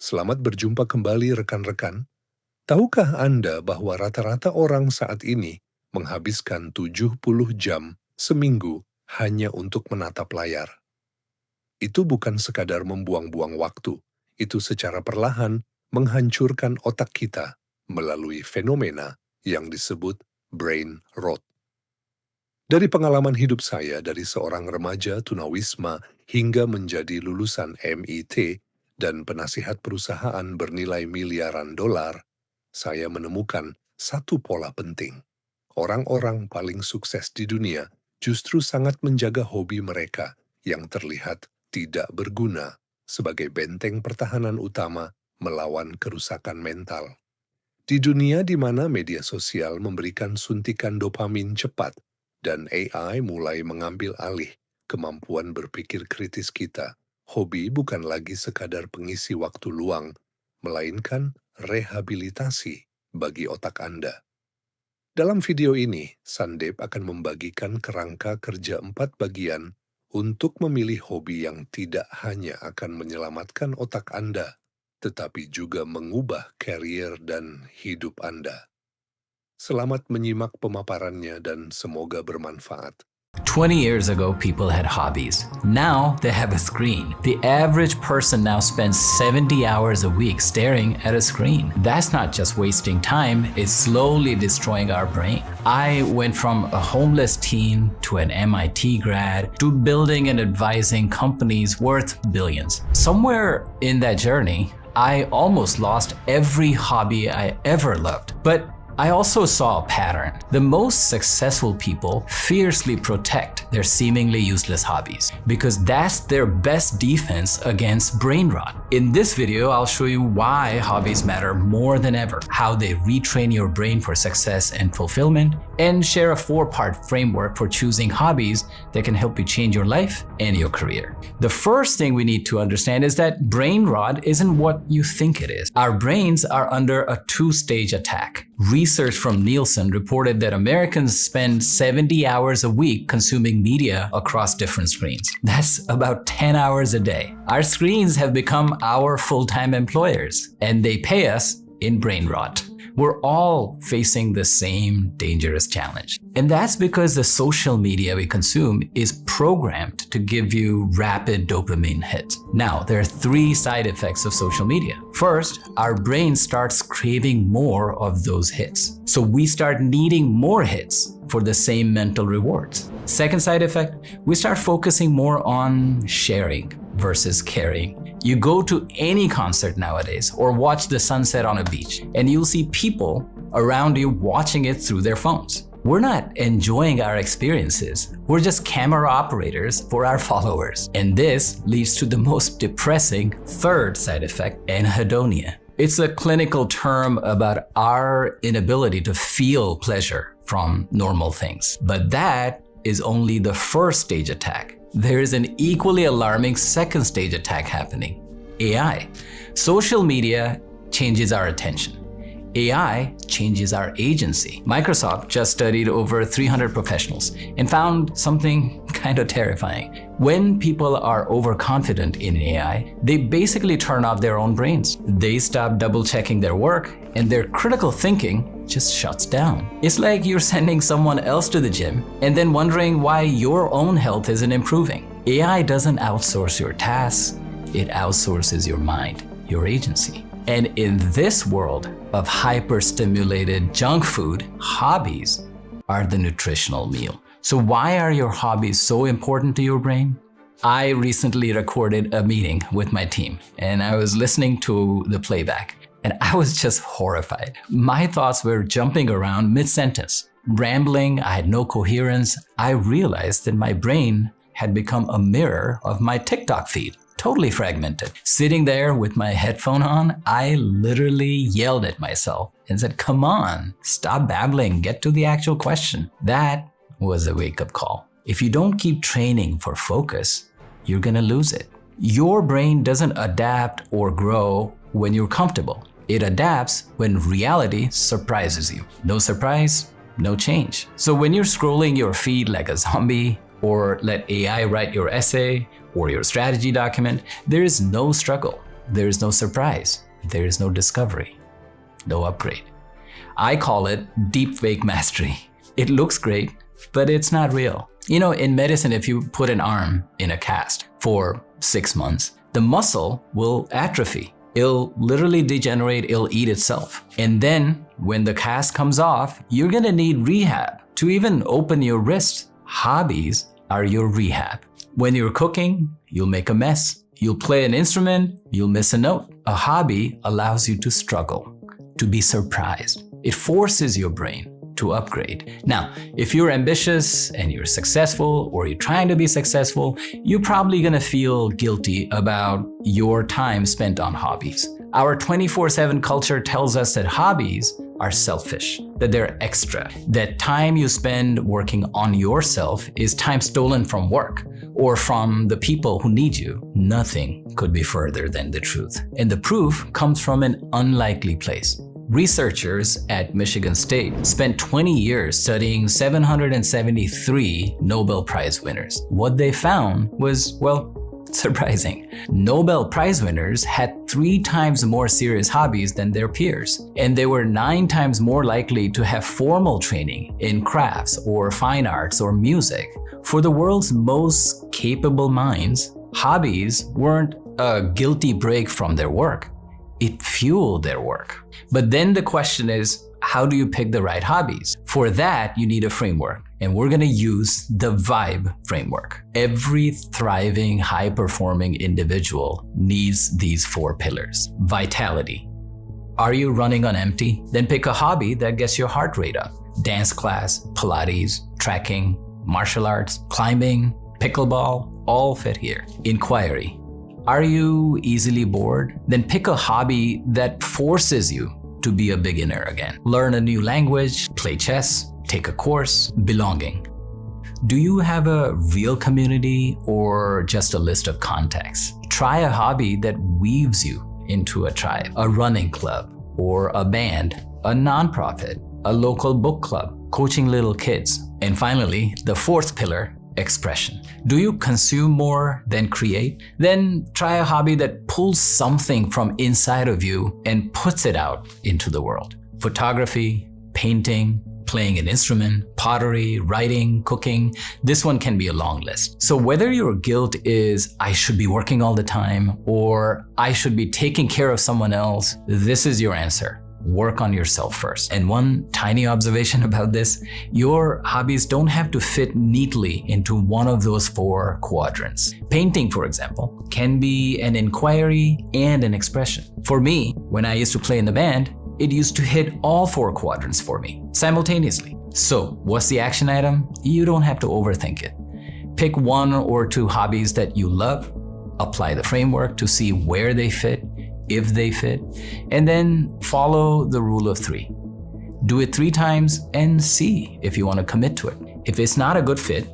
Selamat berjumpa kembali rekan-rekan. Tahukah Anda bahwa rata-rata orang saat ini menghabiskan 70 jam seminggu hanya untuk menatap layar? Itu bukan sekadar membuang-buang waktu, itu secara perlahan menghancurkan otak kita melalui fenomena yang disebut brain rot. Dari pengalaman hidup saya dari seorang remaja tunawisma hingga menjadi lulusan MIT dan penasihat perusahaan bernilai miliaran dolar, saya menemukan satu pola penting. Orang-orang paling sukses di dunia justru sangat menjaga hobi mereka yang terlihat tidak berguna sebagai benteng pertahanan utama melawan kerusakan mental. Di dunia di mana media sosial memberikan suntikan dopamin cepat, dan AI mulai mengambil alih kemampuan berpikir kritis kita, hobi bukan lagi sekadar pengisi waktu luang, melainkan rehabilitasi bagi otak Anda. Dalam video ini, Sandeep akan membagikan kerangka kerja 4 bagian untuk memilih hobi yang tidak hanya akan menyelamatkan otak Anda, tetapi juga mengubah karier dan hidup Anda. Selamat menyimak pemaparannya dan semoga bermanfaat. 20 years ago, people had hobbies. Now they have a screen. The average person now spends 70 hours a week staring at a screen. That's not just wasting time, it's slowly destroying our brain. I went from a homeless teen to an MIT grad to building and advising companies worth billions. Somewhere in that journey, I almost lost every hobby I ever loved. But I also saw a pattern. The most successful people fiercely protect their seemingly useless hobbies because that's their best defense against brain rot. In this video, I'll show you why hobbies matter more than ever, how they retrain your brain for success and fulfillment, and share a 4-part framework for choosing hobbies that can help you change your life and your career. The first thing we need to understand is that brain rot isn't what you think it is. Our brains are under a 2-stage attack. Research from Nielsen reported that Americans spend 70 hours a week consuming media across different screens. That's about 10 hours a day. Our screens have become our full-time employers, and they pay us in brain rot. We're all facing the same dangerous challenge. And that's because the social media we consume is programmed to give you rapid dopamine hits. Now, there are 3 side effects of social media. First, our brain starts craving more of those hits. So we start needing more hits for the same mental rewards. Second side effect, we start focusing more on sharing versus caring. You go to any concert nowadays or watch the sunset on a beach, and you'll see people around you watching it through their phones. We're not enjoying our experiences. We're just camera operators for our followers. And this leads to the most depressing third side effect, anhedonia. It's a clinical term about our inability to feel pleasure from normal things. But that is only the first stage attack. There is an equally alarming second stage attack happening, AI. Social media changes our attention. AI changes our agency. Microsoft just studied over 300 professionals and found something kind of terrifying. When people are overconfident in AI, they basically turn off their own brains. They stop double-checking their work, and their critical thinking just shuts down. It's like you're sending someone else to the gym and then wondering why your own health isn't improving. AI doesn't outsource your tasks, it outsources your mind, your agency. And in this world of hyper-stimulated junk food, hobbies are the nutritional meal. So why are your hobbies so important to your brain? I recently recorded a meeting with my team, and I was listening to the playback, and I was just horrified. My thoughts were jumping around mid-sentence, rambling, I had no coherence. I realized that my brain had become a mirror of my TikTok feed. Totally fragmented. Sitting there with my headphone on, I literally yelled at myself and said, come on, stop babbling, get to the actual question. That was a wake-up call. If you don't keep training for focus, you're gonna lose it. Your brain doesn't adapt or grow when you're comfortable. It adapts when reality surprises you. No surprise, no change. So when you're scrolling your feed like a zombie, or let AI write your essay or your strategy document, there is no struggle. there is no surprise, there is no discovery, no upgrade. I call it deep fake mastery. It looks great, but it's not real. In medicine, if you put an arm in a cast for 6 months, the muscle will atrophy. It'll literally degenerate, it'll eat itself. And then when the cast comes off, you're gonna need rehab to even open your wrist. Hobbies are your rehab. When you're cooking, you'll make a mess. You'll play an instrument, you'll miss a note. A hobby allows you to struggle, to be surprised. It forces your brain to upgrade. Now, if you're ambitious and you're successful, or you're trying to be successful, you're probably gonna feel guilty about your time spent on hobbies. Our 24/7 culture tells us that hobbies are selfish, that they're extra, that time you spend working on yourself is time stolen from work or from the people who need you. Nothing could be further than the truth. And the proof comes from an unlikely place. Researchers at Michigan State spent 20 years studying 773 Nobel Prize winners. What they found was, surprising. Nobel Prize winners had 3 times more serious hobbies than their peers, and they were 9 times more likely to have formal training in crafts or fine arts or music. For the world's most capable minds, hobbies weren't a guilty break from their work. It fueled their work. But then the question is, how do you pick the right hobbies? For that, you need a framework, and we're gonna use the VIBE framework. Every thriving, high-performing individual needs these 4 pillars. Vitality. Are you running on empty? Then pick a hobby that gets your heart rate up. Dance class, Pilates, trekking, martial arts, climbing, pickleball, all fit here. Inquiry. Are you easily bored? Then pick a hobby that forces you to be a beginner again. Learn a new language, play chess, take a course. Belonging. Do you have a real community or just a list of contacts? Try a hobby that weaves you into a tribe, a running club or a band, a nonprofit, a local book club, coaching little kids. And finally, the 4th pillar, expression. Do you consume more than create? Then try a hobby that pulls something from inside of you and puts it out into the world. Photography, painting, playing an instrument, pottery, writing, cooking. This one can be a long list. So whether your guilt is, I should be working all the time, or I should be taking care of someone else, this is your answer. Work on yourself first. And one tiny observation about this, your hobbies don't have to fit neatly into one of those 4 quadrants. Painting, for example, can be an inquiry and an expression. For me, when I used to play in the band, it used to hit all 4 quadrants for me simultaneously. So what's the action item? You don't have to overthink it. Pick 1 or 2 hobbies that you love, apply the framework to see where they fit, if they fit, and then follow the rule of 3. Do it 3 times and see if you want to commit to it. If it's not a good fit,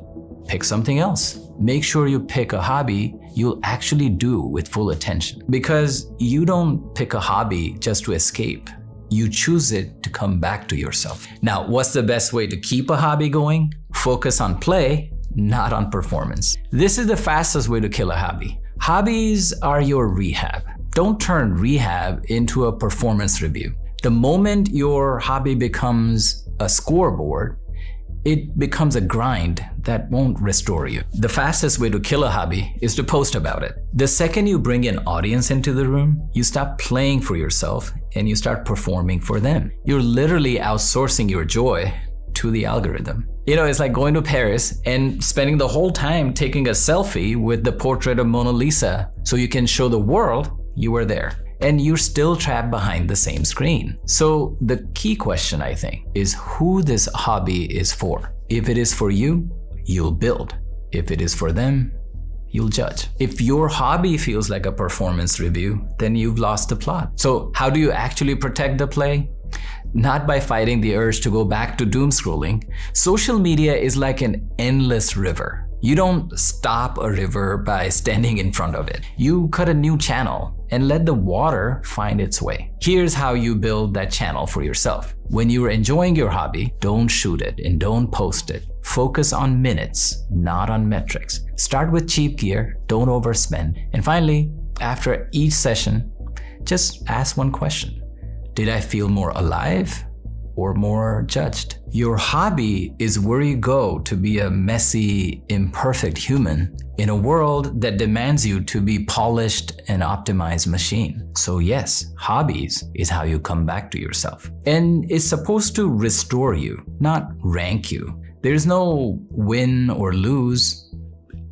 pick something else. Make sure you pick a hobby you'll actually do with full attention, because you don't pick a hobby just to escape. You choose it to come back to yourself. Now, what's the best way to keep a hobby going? Focus on play, not on performance. This is the fastest way to kill a hobby. Hobbies are your rehab. Don't turn rehab into a performance review. The moment your hobby becomes a scoreboard, it becomes a grind that won't restore you. The fastest way to kill a hobby is to post about it. The second you bring an audience into the room, you stop playing for yourself and you start performing for them. You're literally outsourcing your joy to the algorithm. It's like going to Paris and spending the whole time taking a selfie with the portrait of Mona Lisa so you can show the world you were there, and you're still trapped behind the same screen. So the key question, I think, is who this hobby is for. If it is for you, you'll build. If it is for them, you'll judge. If your hobby feels like a performance review, then you've lost the plot. So how do you actually protect the play? Not by fighting the urge to go back to doom scrolling. Social media is like an endless river. You don't stop a river by standing in front of it. You cut a new channel and let the water find its way. Here's how you build that channel for yourself. When you're enjoying your hobby, don't shoot it and don't post it. Focus on minutes, not on metrics. Start with cheap gear, don't overspend. And finally, After each session, just ask one question. Did I feel more alive or more judged? Your hobby is where you go to be a messy, imperfect human in a world that demands you to be polished and optimized machine. So yes, hobbies is how you come back to yourself. And it's supposed to restore you, not rank you. There's no win or lose,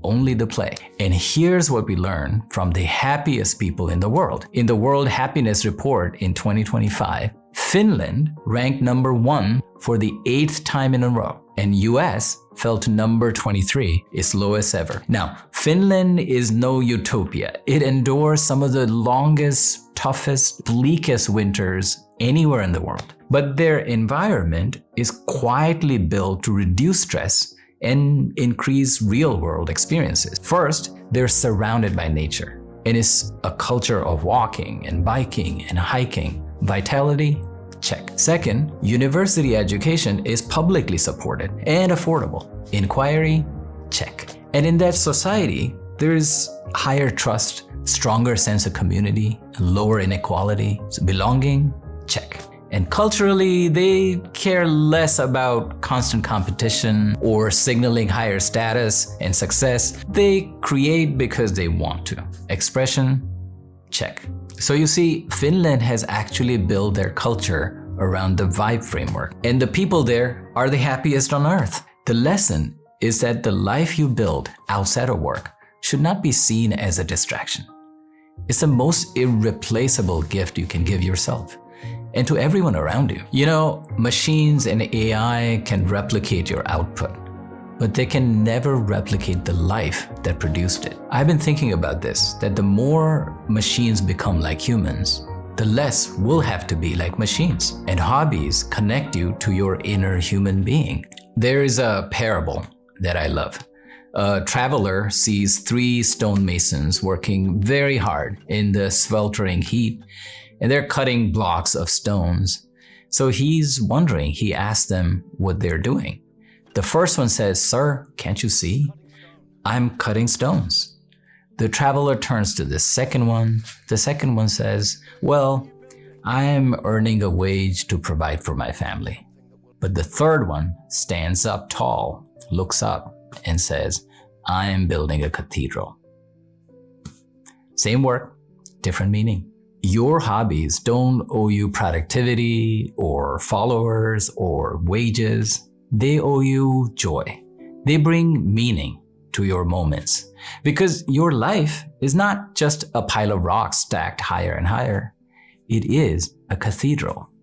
only the play. And here's what we learn from the happiest people in the world. In the World Happiness Report in 2025, Finland ranked number 1 for the 8th time in a row, and US fell to number 23, its lowest ever. Now, Finland is no utopia. It endures some of the longest, toughest, bleakest winters anywhere in the world. But their environment is quietly built to reduce stress and increase real-world experiences. First, they're surrounded by nature, and it's a culture of walking and biking and hiking. Vitality? Check. Second, university education is publicly supported and affordable. Inquiry? Check. And in that society, there's higher trust, stronger sense of community, lower inequality, belonging? Check. And culturally, they care less about constant competition or signaling higher status and success. They create because they want to. Expression? Check. So you see, Finland has actually built their culture around the vibe framework, and the people there are the happiest on earth. The lesson is that the life you build outside of work should not be seen as a distraction. It's the most irreplaceable gift you can give yourself and to everyone around you. You know, machines and AI can replicate your output, but they can never replicate the life that produced it. I've been thinking about this, that the more machines become like humans, the less we'll have to be like machines. And hobbies connect you to your inner human being. There is a parable that I love. A traveler sees 3 stonemasons working very hard in the sweltering heat, and they're cutting blocks of stones. So he's wondering, he asks them what they're doing. The first one says, "Sir, can't you see? I'm cutting stones." The traveler turns to the second one. The second one says, "Well, I'm earning a wage to provide for my family." But the third one stands up tall, looks up, and says, "I'm building a cathedral." Same work, different meaning. Your hobbies don't owe you productivity or followers or wages. They owe you joy. They bring meaning to your moments, because your life is not just a pile of rocks stacked higher and higher. It is a cathedral.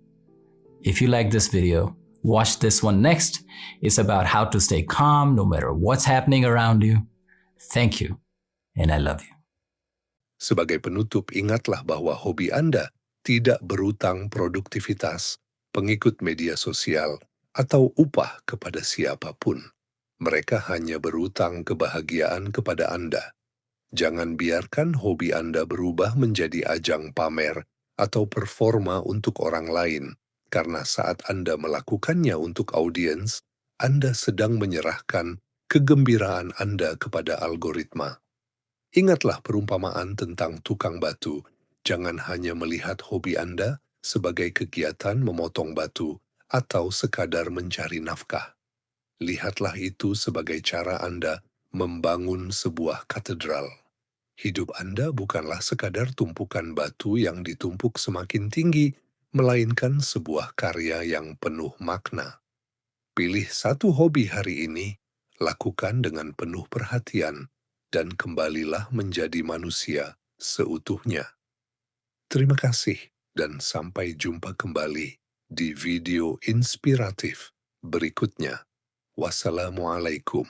If you like this video, watch this one next. It's about how to stay calm no matter what's happening around you. Thank you, and I love you. Sebagai penutup, ingatlah bahwa hobi Anda tidak berutang produktivitas, pengikut media sosial, atau upah kepada siapapun. Mereka hanya berutang kebahagiaan kepada Anda. Jangan biarkan hobi Anda berubah menjadi ajang pamer atau performa untuk orang lain, karena saat Anda melakukannya untuk audiens, Anda sedang menyerahkan kegembiraan Anda kepada algoritma. Ingatlah perumpamaan tentang tukang batu. Jangan hanya melihat hobi Anda sebagai kegiatan memotong batu atau sekadar mencari nafkah. Lihatlah itu sebagai cara Anda membangun sebuah katedral. Hidup Anda bukanlah sekadar tumpukan batu yang ditumpuk semakin tinggi, melainkan sebuah karya yang penuh makna. Pilih satu hobi hari ini, lakukan dengan penuh perhatian, dan kembalilah menjadi manusia seutuhnya. Terima kasih, dan sampai jumpa kembali di video inspiratif berikutnya. Wassalamualaikum